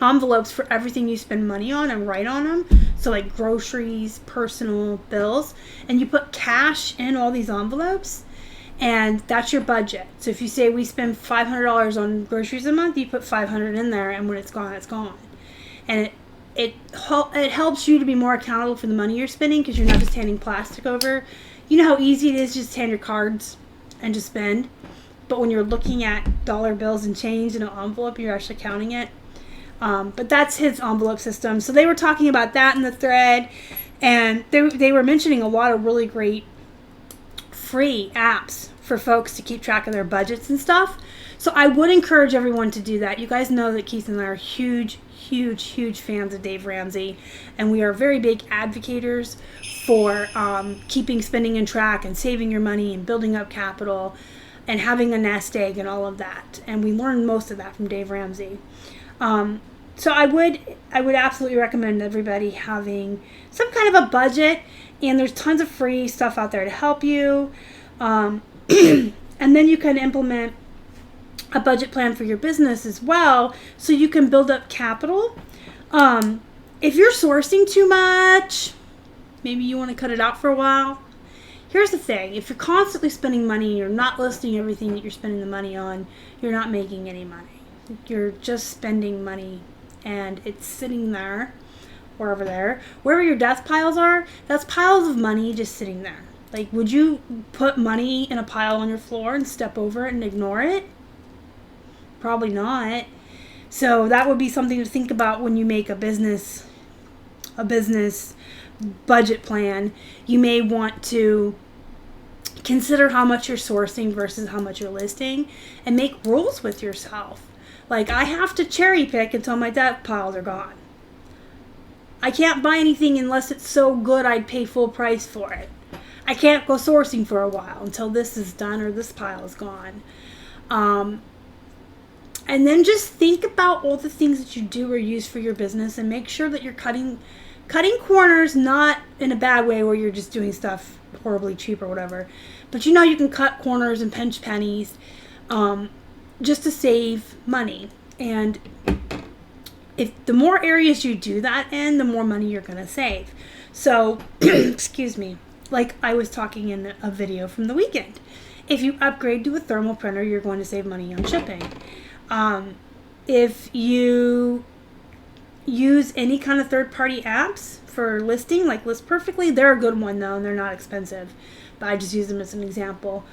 envelopes for everything you spend money on and write on them. So like groceries, personal bills, and you put cash in all these envelopes, and that's your budget. So if you say we spend $500 on groceries a month, you put $500 in there, and when it's gone, it's gone. And it helps you to be more accountable for the money you're spending because you're not just handing plastic over. You know how easy it is just to hand your cards and just spend, but when you're looking at dollar bills and change in an envelope, you're actually counting it. But that's his envelope system. So they were talking about that in the thread, and they were mentioning a lot of really great free apps for folks to keep track of their budgets and stuff. So I would encourage everyone to do that. You guys know that Keith and I are huge fans of Dave Ramsey, and we are very big advocators for keeping spending in track and saving your money and building up capital and having a nest egg and all of that. And we learned most of that from Dave Ramsey. So I would absolutely recommend everybody having some kind of a budget, and there's tons of free stuff out there to help you. And then you can implement a budget plan for your business as well, so you can build up capital. If you're sourcing too much, maybe you want to cut it out for a while. Here's the thing. If you're constantly spending money and you're not listing everything that you're spending the money on, you're not making any money. You're just spending money, and it's sitting there or over there. Wherever your desk piles are, that's piles of money just sitting there. Like, would you put money in a pile on your floor and step over it and ignore it? Probably not. So that would be something to think about when you make a business budget plan. You may want to consider how much you're sourcing versus how much you're listing, and make rules with yourself. Like, I have to cherry pick until my debt piles are gone. I can't buy anything unless it's so good I'd pay full price for it. I can't go sourcing for a while until this is done or this pile is gone. And then just think about all the things that you do or use for your business, and make sure that you're cutting corners, not in a bad way where you're just doing stuff horribly cheap or whatever. But you know you can cut corners and pinch pennies just to save money. And if the more areas you do that in, the more money you're going to save. So, excuse me, like I was talking in a video from the weekend. If you upgrade to a thermal printer, you're going to save money on shipping. If you use any kind of third-party apps for listing, like List Perfectly, they're a good one though, and they're not expensive. But I just use them as an example.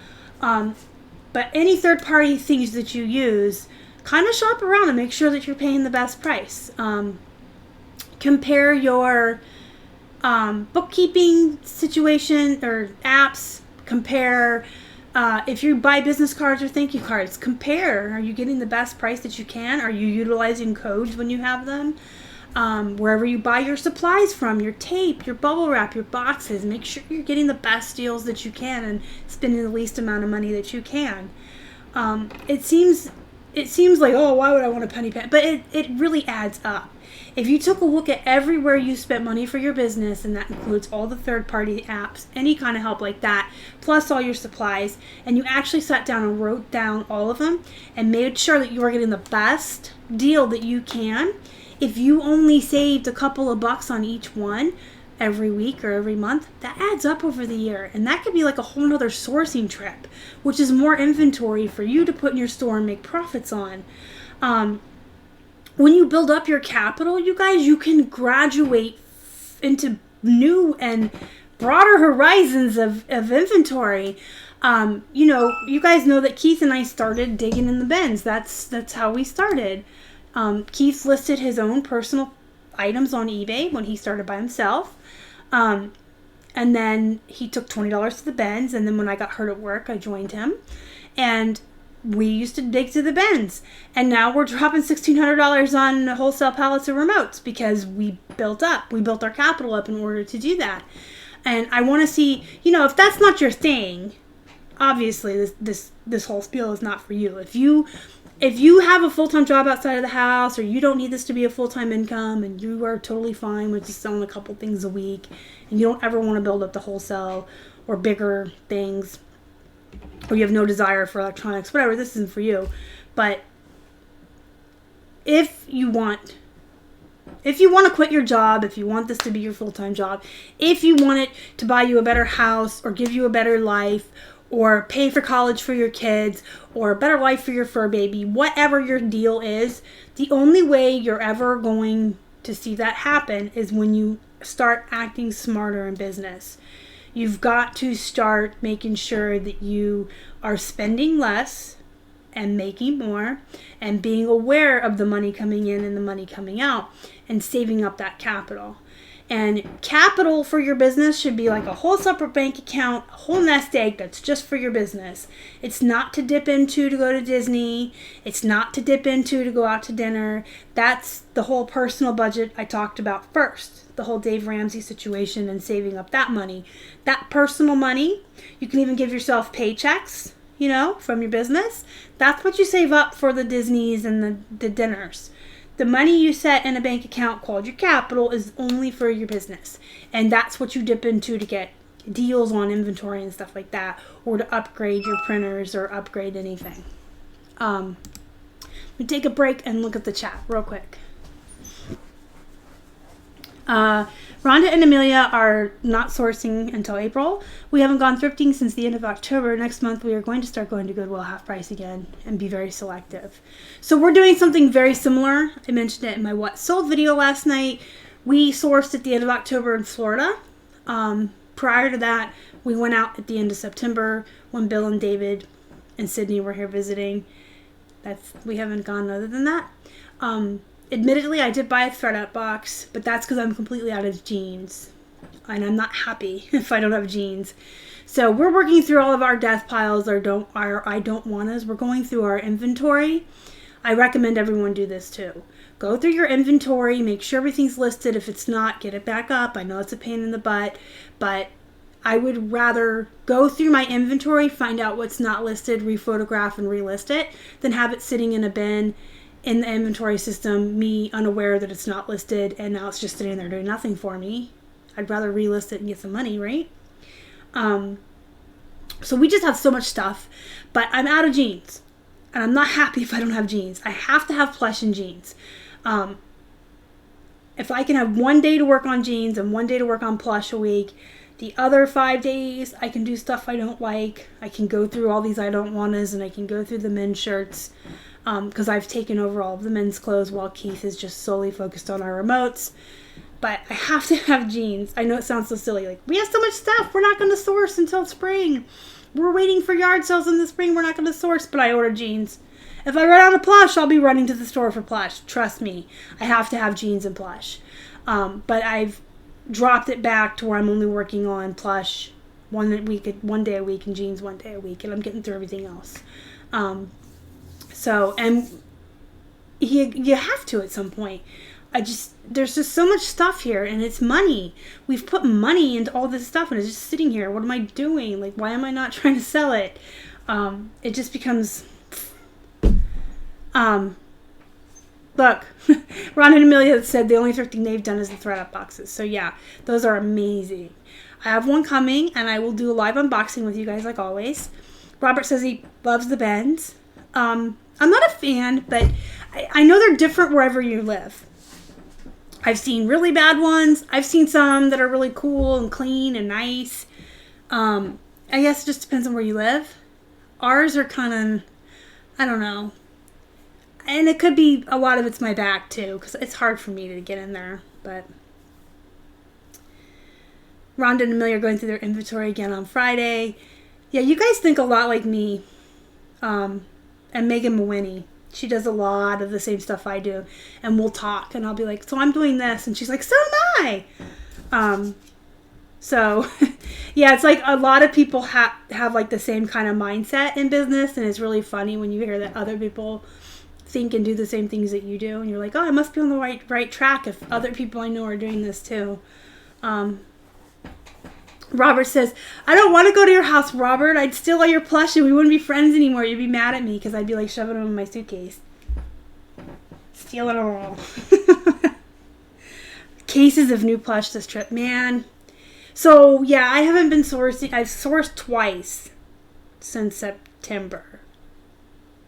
But any third-party things that you use, kind of shop around and make sure that you're paying the best price. Compare your bookkeeping situation or apps. Compare if you buy business cards or thank you cards. Compare. Are you getting the best price that you can? Are you utilizing codes when you have them? Wherever you buy your supplies from, your tape, your bubble wrap, your boxes, make sure you're getting the best deals that you can and spending the least amount of money that you can. It seems like, oh, why would I want a penny pen? But it really adds up. If you took a look at everywhere you spent money for your business, and that includes all the third-party apps, any kind of help like that, plus all your supplies, and you actually sat down and wrote down all of them and made sure that you were getting the best deal that you can, if you only saved a couple of bucks on each one every week or every month, that adds up over the year. And that could be like a whole nother sourcing trip, which is more inventory for you to put in your store and make profits on. When you build up your capital, you guys, you can graduate into new and broader horizons of inventory. You guys know that Keith and I started digging in the bins. That's how we started. Keith listed his own personal items on eBay when he started by himself. And then he took $20 to the bins. And then when I got hurt at work, I joined him. And we used to dig to the bins. And now we're dropping $1,600 on wholesale pallets of remotes because we built our capital up in order to do that. And I want to see, if that's not your thing, obviously this whole spiel is not for you. If you have a full-time job outside of the house, or you don't need this to be a full-time income, and you are totally fine with just selling a couple things a week, and you don't ever want to build up the wholesale or bigger things, or you have no desire for electronics, whatever, this isn't for you. But if you want to quit your job, if you want this to be your full-time job, if you want it to buy you a better house or give you a better life, or pay for college for your kids, or a better life for your fur baby, whatever your deal is, the only way you're ever going to see that happen is when you start acting smarter in business. You've got to start making sure that you are spending less and making more, and being aware of the money coming in and the money coming out, and saving up that capital. And capital for your business should be like a whole separate bank account, a whole nest egg that's just for your business. It's not to dip into to go to Disney. It's not to dip into to go out to dinner. That's the whole personal budget I talked about first. The whole Dave Ramsey situation and saving up that money. That personal money, you can even give yourself paychecks, from your business. That's what you save up for the Disneys and the dinners. The money you set in a bank account called your capital is only for your business. And that's what you dip into to get deals on inventory and stuff like that, or to upgrade your printers or upgrade anything. Let me take a break and look at the chat real quick. Rhonda and Amelia are not sourcing until April. We haven't gone thrifting since the end of October. Next month we are going to start going to Goodwill half price again and be very selective. So we're doing something very similar. I mentioned it in my What Sold video last night. We sourced at the end of October in Florida. Prior to that, we went out at the end of September when Bill and David and Sydney were here visiting. We haven't gone other than that. Admittedly, I did buy a thread-up box, but that's because I'm completely out of jeans. And I'm not happy if I don't have jeans. So we're working through all of our death piles, our I don't wannas. We're going through our inventory. I recommend everyone do this too. Go through your inventory, make sure everything's listed. If it's not, get it back up. I know it's a pain in the butt, but I would rather go through my inventory, find out what's not listed, rephotograph and relist it, than have it sitting in a bin in the inventory system, me unaware that it's not listed, and now it's just sitting there doing nothing for me. I'd rather relist it and get some money, right? So we just have so much stuff, but I'm out of jeans, and I'm not happy if I don't have jeans. I have to have plush and jeans. if I can have 1 day to work on jeans and 1 day to work on plush a week, the other 5 days I can do stuff I don't like. I can go through all these I don't wannas, and I can go through the men's shirts, because I've taken over all of the men's clothes while Keith is just solely focused on our remotes. But I have to have jeans. I know it sounds so silly. Like, we have so much stuff. We're not going to source until spring. We're waiting for yard sales in the spring. We're not going to source, but I ordered jeans. If I run out of plush, I'll be running to the store for plush. Trust me. I have to have jeans and plush. But I've dropped it back to where I'm only working on plush 1 day a week, and jeans 1 day a week, and I'm getting through everything else. And you have to at some point. There's just so much stuff here, and it's money. We've put money into all this stuff, and it's just sitting here. What am I doing? Like, why am I not trying to sell it? It just becomes, look, Ron and Amelia said the only thrifting they've done is the thread-up boxes. So yeah, those are amazing. I have one coming, and I will do a live unboxing with you guys like always. Robert says he loves the bends. I'm not a fan, but I know they're different wherever you live. I've seen really bad ones. I've seen some that are really cool and clean and nice. I guess it just depends on where you live. Ours are kind of, I don't know. And it could be a lot of it's my back too, because it's hard for me to get in there. But Rhonda and Amelia are going through their inventory again on Friday. Yeah, you guys think a lot like me. And Megan Mawiney. She does a lot of the same stuff I do. And we'll talk. And I'll be like, so I'm doing this. And she's like, so am I. So, yeah, it's like a lot of people have like the same kind of mindset in business. And it's really funny when you hear that other people think and do the same things that you do. And you're like, oh, I must be on the right track if other people I know are doing this too. Robert says, I don't want to go to your house, Robert. I'd steal all your plush and we wouldn't be friends anymore. You'd be mad at me because I'd be like shoving them in my suitcase. Stealing them all. Cases of new plush this trip, man. So, yeah, I haven't been sourcing. I've sourced twice since September.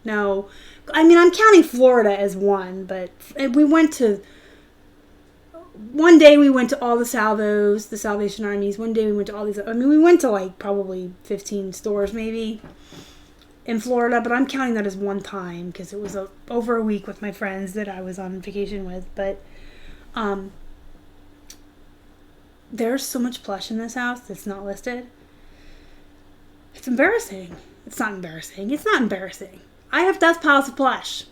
No. I mean, I'm counting Florida as one, but we went to... One day we went to all the Salvos, the Salvation Armies. One day we went to all these... I mean, we went to like probably 15 stores maybe in Florida, but I'm counting that as one time because it was over a week with my friends that I was on vacation with. But there's so much plush in this house that's not listed. It's embarrassing. It's not embarrassing. It's not embarrassing. I have dust piles of plush.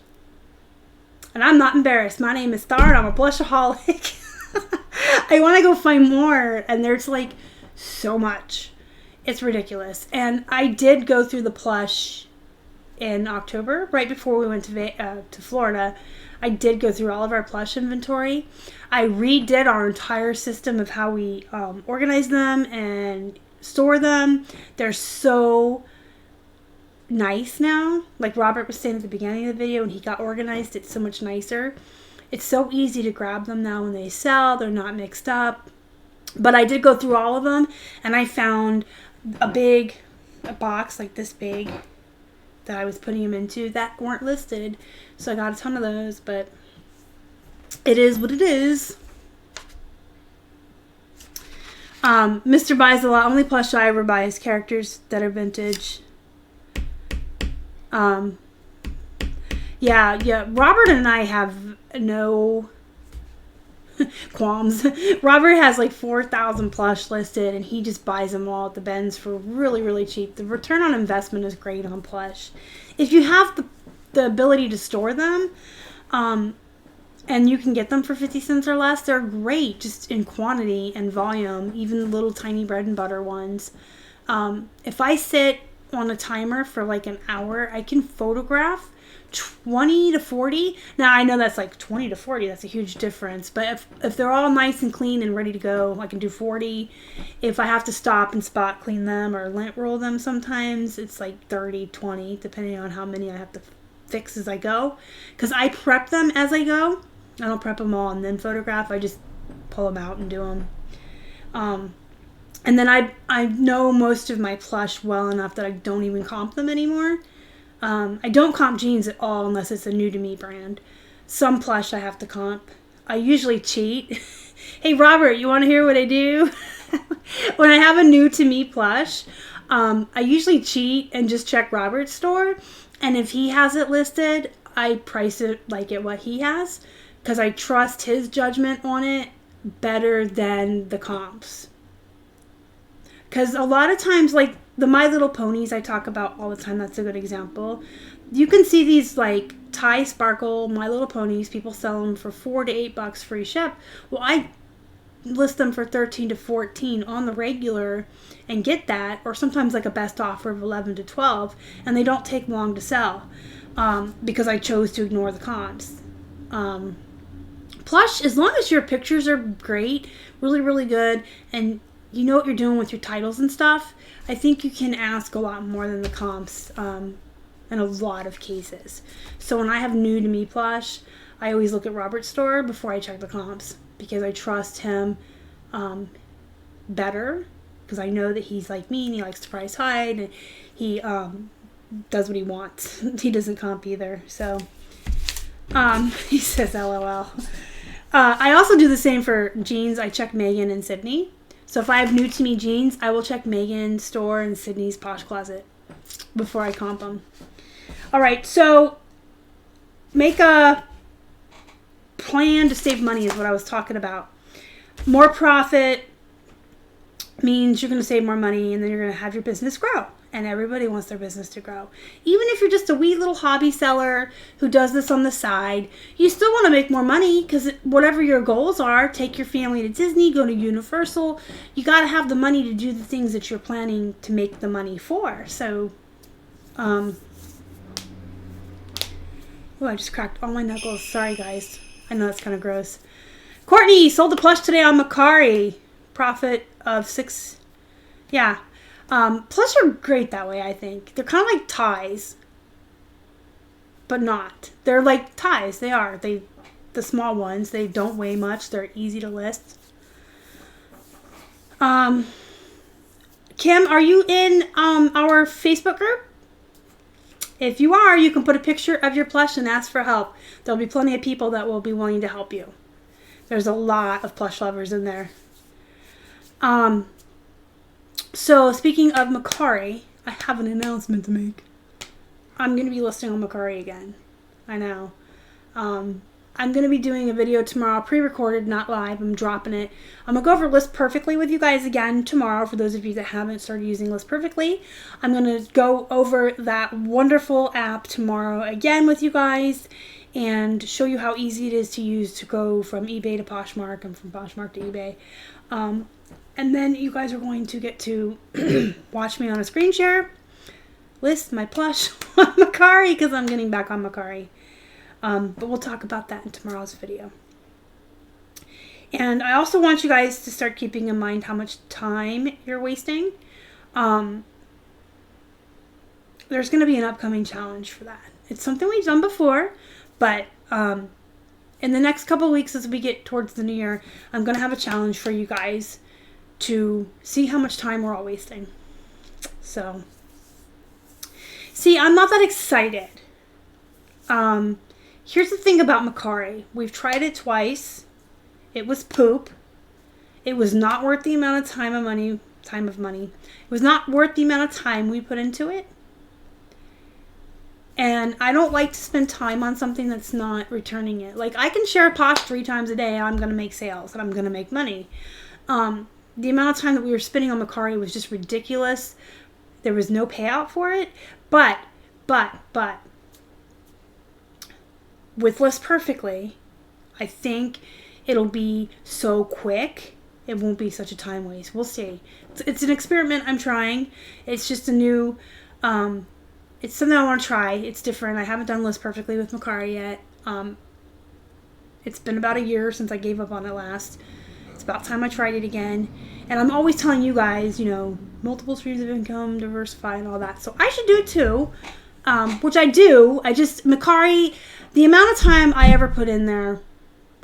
And I'm not embarrassed. My name is Star and I'm a plushaholic. I want to go find more, and there's like so much. It's ridiculous. And I did go through the plush in October, right before we went to Florida. I did go through all of our plush inventory. I redid our entire system of how we organize them and store them. They're so nice now. Like Robert was saying at the beginning of the video, when he got organized, it's so much nicer. It's so easy to grab them now when they sell. They're not mixed up. But I did go through all of them, and I found a box like this big that I was putting them into that weren't listed. So I got a ton of those, but it is what it is. Mr. buys a lot. Only plush I ever buy is characters that are vintage. Yeah. Robert and I have no qualms. Robert has like 4,000 plush listed, and he just buys them all at the bins for really, really cheap. The return on investment is great on plush. If you have the ability to store them, and you can get them for 50 cents or less, they're great just in quantity and volume, even the little tiny bread and butter ones. If I sit on a timer for like an hour, I can photograph 20 to 40. Now I know that's like 20 to 40, that's a huge difference, but if they're all nice and clean and ready to go, I can do 40. If I have to stop and spot clean them or lint roll them, sometimes it's like 30, 20, depending on how many I have to fix as I go, because I prep them as I go. I don't prep them all and then photograph. I just pull them out and do them. And then I know most of my plush well enough that I don't even comp them anymore. I don't comp jeans at all unless it's a new to me brand. Some plush I have to comp. I usually cheat. Hey, Robert, you want to hear what I do? When I have a new to me plush, I usually cheat and just check Robert's store. And if he has it listed, I price it like at what he has, because I trust his judgment on it better than the comps. Because a lot of times, like the My Little Ponies I talk about all the time, that's a good example. You can see these like tie sparkle My Little Ponies. People sell them for $4 to $8 free ship. Well, I list them for 13 to 14 on the regular and get that, or sometimes like a best offer of 11 to 12, and they don't take long to sell, because I chose to ignore the cons. Plush, as long as your pictures are great, really, really good, and you know what you're doing with your titles and stuff, I think you can ask a lot more than the comps in a lot of cases. So when I have new to me plush, I always look at Robert's store before I check the comps, because I trust him better, because I know that he's like me and he likes to price hide, and he does what he wants. He doesn't comp either. So he says LOL. I also do the same for jeans. I check Megan and Sydney. So if I have new to me jeans, I will check Megan's store and Sydney's Posh Closet before I comp them. All right, so make a plan to save money is what I was talking about. More profit means you're going to save more money, and then you're going to have your business grow. And everybody wants their business to grow. Even if you're just a wee little hobby seller who does this on the side, you still want to make more money, because whatever your goals are, take your family to Disney, go to Universal, you got to have the money to do the things that you're planning to make the money for. So, oh, I just cracked all my knuckles. Sorry, guys. I know that's kind of gross. Courtney sold the plush today on Macari. Profit of 6. Yeah. Plush are great that way, I think. They're kind of like ties, but not. They're like ties. They are. The small ones. They don't weigh much. They're easy to list. Kim, are you in our Facebook group? If you are, you can put a picture of your plush and ask for help. There'll be plenty of people that will be willing to help you. There's a lot of plush lovers in there. So speaking of Macari, I have an announcement to make. I'm going to be listing on Macari again. I know. I'm going to be doing a video tomorrow, pre-recorded, not live. I'm dropping it. I'm going to go over List Perfectly with you guys again tomorrow, for those of you that haven't started using List Perfectly. I'm going to go over that wonderful app tomorrow again with you guys, and show you how easy it is to use to go from eBay to Poshmark and from Poshmark to eBay. And then you guys are going to get to watch me on a screen share, list my plush on Macari, because I'm getting back on Macari. But we'll talk about that in tomorrow's video. And I also want you guys to start keeping in mind how much time you're wasting. There's going to be an upcoming challenge for that. It's something we've done before, but in the next couple of weeks, as we get towards the new year, I'm going to have a challenge for you guys to see how much time we're all wasting. So, see, I'm not that excited. Here's the thing about Macari. We've tried it twice. It was poop. It was not worth the amount of time of money. It was not worth the amount of time we put into it. And I don't like to spend time on something that's not returning it. Like, I can share a Posh 3 times a day and I'm going to make sales and I'm going to make money. The amount of time that we were spending on Macari was just ridiculous. There was no payout for it. But, with List Perfectly, I think it'll be so quick. It won't be such a time waste. We'll see. It's an experiment I'm trying. It's just a new, it's something I want to try. It's different. I haven't done List Perfectly with Macari yet. It's been about a year since I gave up on it last. It's about time I tried it again. And I'm always telling you guys, multiple streams of income, diversify, and all that. So I should do it too, which I do. Macari, the amount of time I ever put in there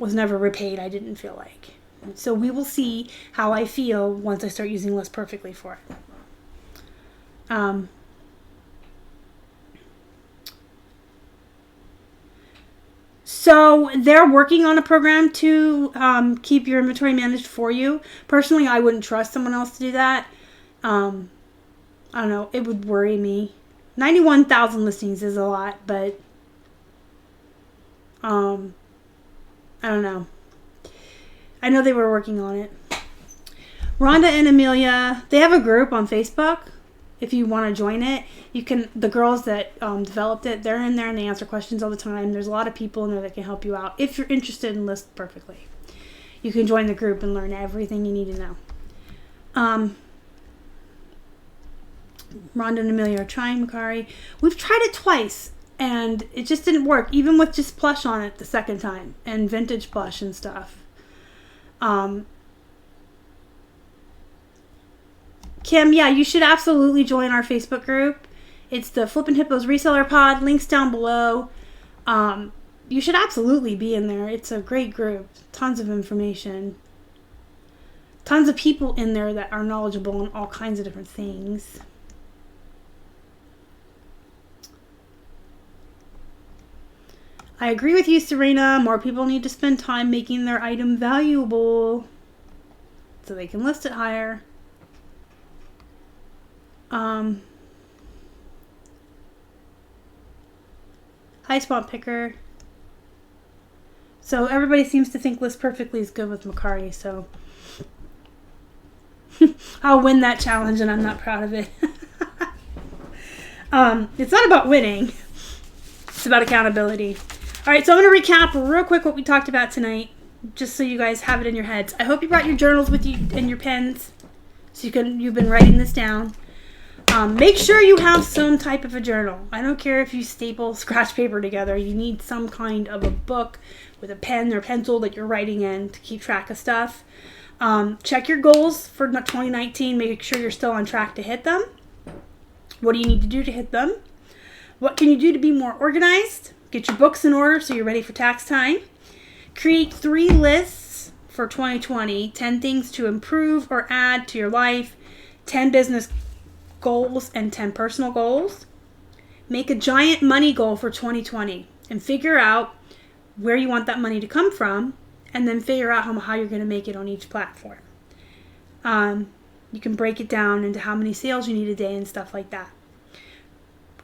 was never repaid, I didn't feel like. So we will see how I feel once I start using List Perfectly for it. So they're working on a program to keep your inventory managed for you. Personally, I wouldn't trust someone else to do that. I don't know. It would worry me. 91,000 listings is a lot, but I don't know. I know they were working on it. Rhonda and Amelia, they have a group on Facebook. If you want to join it, you can. The girls that developed it, they're in there and they answer questions all the time. There's a lot of people in there that can help you out if you're interested in List Perfectly. You can join the group and learn everything you need to know. Rhonda and Amelia are trying Macari. We've tried it twice and it just didn't work, even with just plush on it the second time and vintage plush and stuff. Kim, yeah, you should absolutely join our Facebook group. It's the Flippin' Hippos Reseller Pod. Links down below. You should absolutely be in there. It's a great group. Tons of information. Tons of people in there that are knowledgeable on all kinds of different things. I agree with you, Serena. More people need to spend time making their item valuable so they can list it higher. Hi, Spot Picker. So everybody seems to think List Perfectly is good with Macari, so I'll win that challenge and I'm not proud of it. It's not about winning. It's about accountability. All right, so I'm going to recap real quick what we talked about tonight, just so you guys have it in your heads. I hope you brought your journals with you and your pens, so you've been writing this down. Make sure you have some type of a journal. I don't care if you staple scratch paper together. You need some kind of a book with a pen or pencil that you're writing in to keep track of stuff. Check your goals for 2019. Make sure you're still on track to hit them. What do you need to do to hit them? What can you do to be more organized? Get your books in order so you're ready for tax time. Create 3 lists for 2020. 10 things to improve or add to your life. 10 business goals and 10 personal goals. Make a giant money goal for 2020 and figure out where you want that money to come from, and then figure out how you're going to make it on each platform. You can break it down into how many sales you need a day and stuff like that.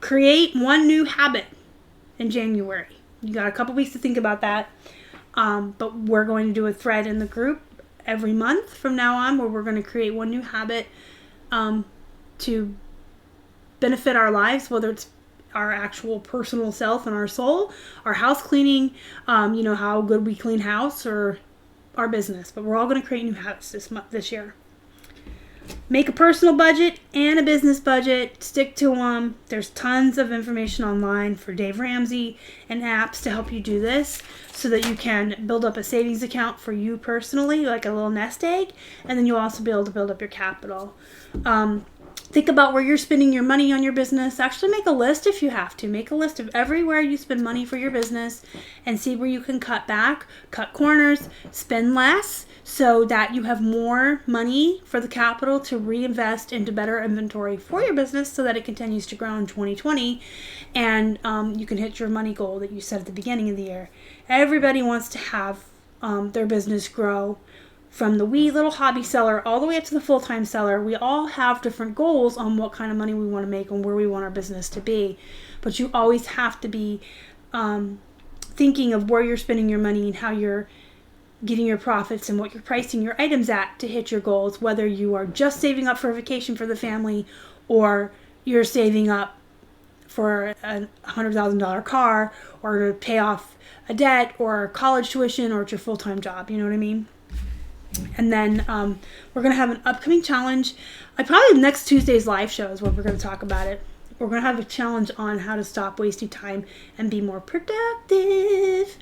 Create 1 new habit in January. You got a couple weeks to think about that, but we're going to do a thread in the group every month from now on where we're going to create 1 new habit to benefit our lives, whether it's our actual personal self and our soul, our house cleaning, how good we clean house, or our business. But we're all going to create new habits this year. Make a personal budget and a business budget. Stick to them. There's tons of information online for Dave Ramsey and apps to help you do this so that you can build up a savings account for you personally, like a little nest egg, and then you'll also be able to build up your capital. Think about where you're spending your money on your business. Actually make a list if you have to. Make a list of everywhere you spend money for your business and see where you can cut back, cut corners, spend less so that you have more money for the capital to reinvest into better inventory for your business so that it continues to grow in 2020 and you can hit your money goal that you set at the beginning of the year. Everybody wants to have their business grow. From the wee little hobby seller all the way up to the full-time seller, we all have different goals on what kind of money we want to make and where we want our business to be. But you always have to be thinking of where you're spending your money and how you're getting your profits and what you're pricing your items at to hit your goals, whether you are just saving up for a vacation for the family or you're saving up for a $100,000 car or to pay off a debt or college tuition or it's your full-time job. You know what I mean? And then we're going to have an upcoming challenge. Probably next Tuesday's live show is where we're going to talk about it. We're going to have a challenge on how to stop wasting time and be more productive.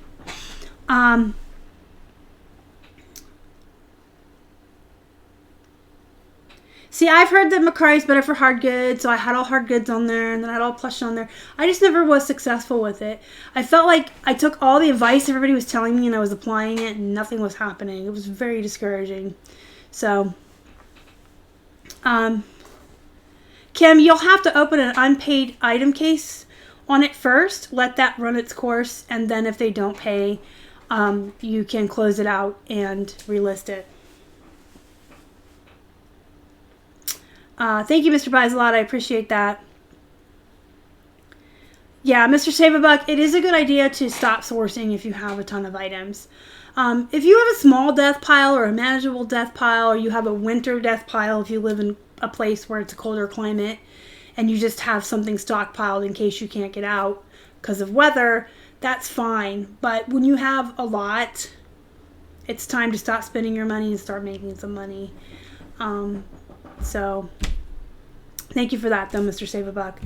See, I've heard that Macari is better for hard goods, so I had all hard goods on there, and then I had all plush on there. I just never was successful with it. I felt like I took all the advice everybody was telling me, and I was applying it, and nothing was happening. It was very discouraging. So, Kim, you'll have to open an unpaid item case on it first. Let that run its course, and then if they don't pay, you can close it out and relist it. Thank you, Mr. Buys a Lot. I appreciate that. Yeah, Mr. Save a Buck, it is a good idea to stop sourcing if you have a ton of items. If you have a small death pile or a manageable death pile, or you have a winter death pile if you live in a place where it's a colder climate, and you just have something stockpiled in case you can't get out because of weather, that's fine. But when you have a lot, it's time to stop spending your money and start making some money. So thank you for that, though, Mr. Save a Buck.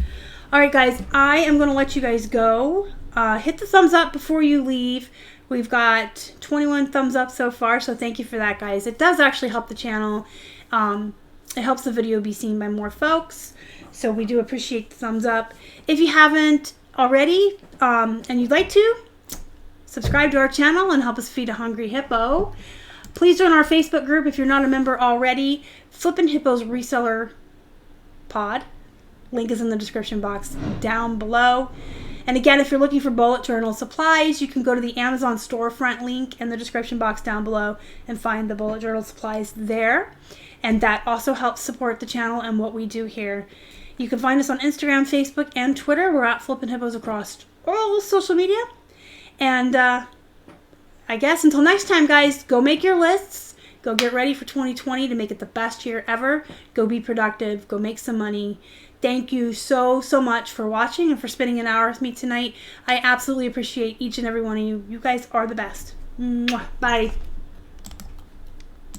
All right, guys, I am going to let you guys go. Hit the thumbs up before you leave. We've got 21 thumbs up so far, so thank you for that, guys. It does actually help the channel. It helps the video be seen by more folks, so we do appreciate the thumbs up. If you haven't already, and you'd like to, subscribe to our channel and help us feed a hungry hippo. Please join our Facebook group if you're not a member already. Flippin' Hippos Reseller Pod. Link is in the description box down below. And again, if you're looking for bullet journal supplies, you can go to the Amazon storefront link in the description box down below and find the bullet journal supplies there. And that also helps support the channel and what we do here. You can find us on Instagram, Facebook, and Twitter. We're at Flippin' Hippos across all social media. And I guess until next time, guys, go make your lists. Go get ready for 2020 to make it the best year ever. Go be productive. Go make some money. Thank you so much for watching and for spending an hour with me tonight. I absolutely appreciate each and every one of you. You guys are the best. Mwah. Bye.